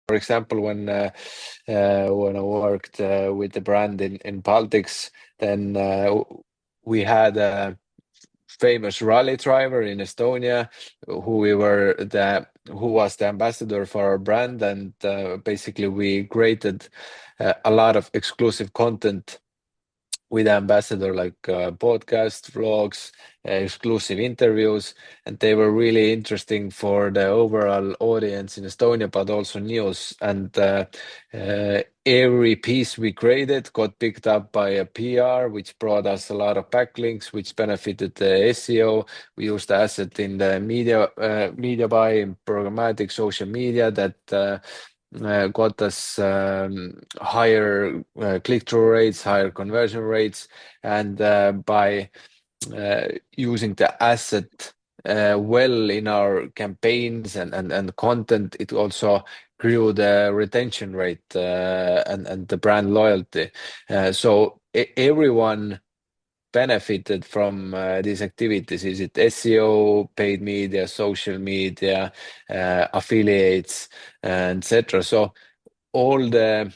For example, when I worked with the brand in Baltics, then we had a famous rally driver in Estonia who was the ambassador for our brand, and basically we created a lot of exclusive content with the ambassador, like podcast, vlogs, exclusive interviews, and they were really interesting for the overall audience in Estonia, but also news. And every piece we created got picked up by a PR, which brought us a lot of backlinks, which benefited the SEO. We used the asset in the media buy, in programmatic social media that got us higher click-through rates, higher conversion rates, and by using the asset well in our campaigns and content, it also grew the retention rate and the brand loyalty. So everyone benefited from these activities. Is it SEO, paid media, social media, affiliates, etc. So all the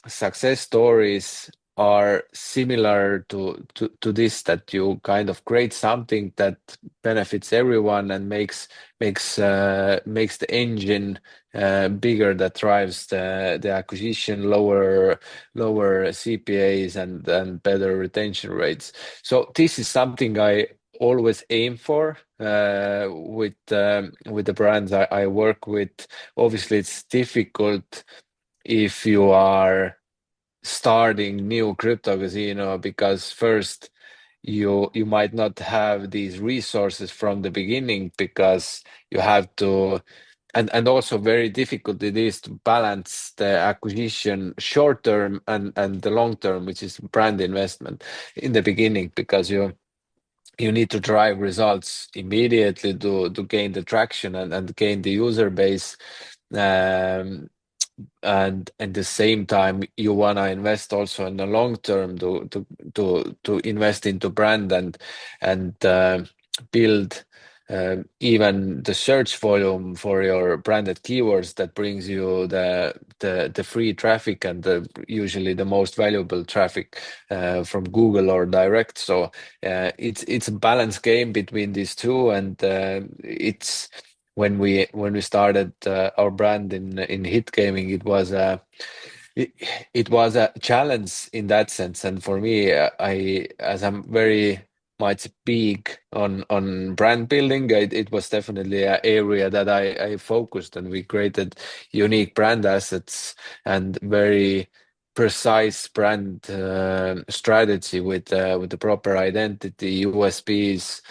success stories are similar to this, that you kind of create something that benefits everyone and makes the engine bigger, that drives the acquisition, lower CPAs and better retention rates. So this is something I always aim for with the brands I work with. Obviously, it's difficult if you are starting new crypto casino, because first you might not have these resources from the beginning, because you have to, and also very difficult it is to balance the acquisition short term and the long term, which is brand investment in the beginning, because you need to drive results immediately to gain the traction and gain the user base. And at the same time, you want to invest also in the long term to invest into brand and build even the search volume for your branded keywords that brings you the free traffic and usually the most valuable traffic from Google or direct. So it's a balance game between these two, and it's when we started our brand in hit gaming, it, it was a challenge in that sense. And for me, as I'm very much big on brand building, it was definitely an area that I focused, and we created unique brand assets and very precise brand strategy with the proper identity, USPs,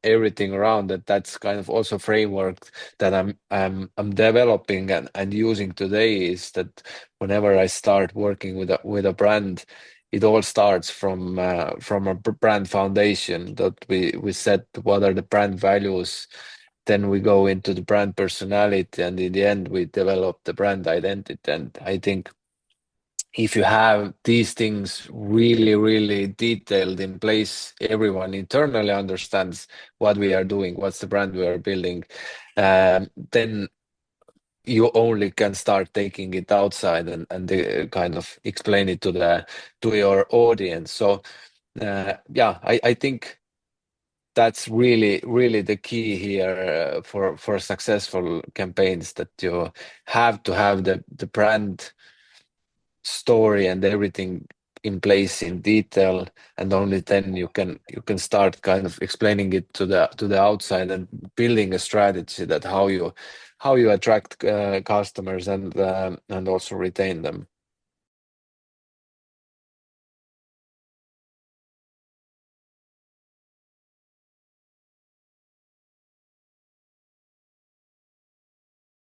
everything around it. That's kind of also framework that I'm developing and using today. Is that whenever I start working with a brand, it all starts from a brand foundation, that we set what are the brand values, then we go into the brand personality, and in the end we develop the brand identity. And I think if you have these things really, really detailed in place, everyone internally understands what we are doing, what's the brand we are building, then you only can start taking it outside and kind of explain it to your audience. So yeah, I think that's really, really the key here for successful campaigns, that you have to have the brand story and everything in place in detail, and only then you can start kind of explaining it to the outside and building a strategy that how you attract customers and also retain them.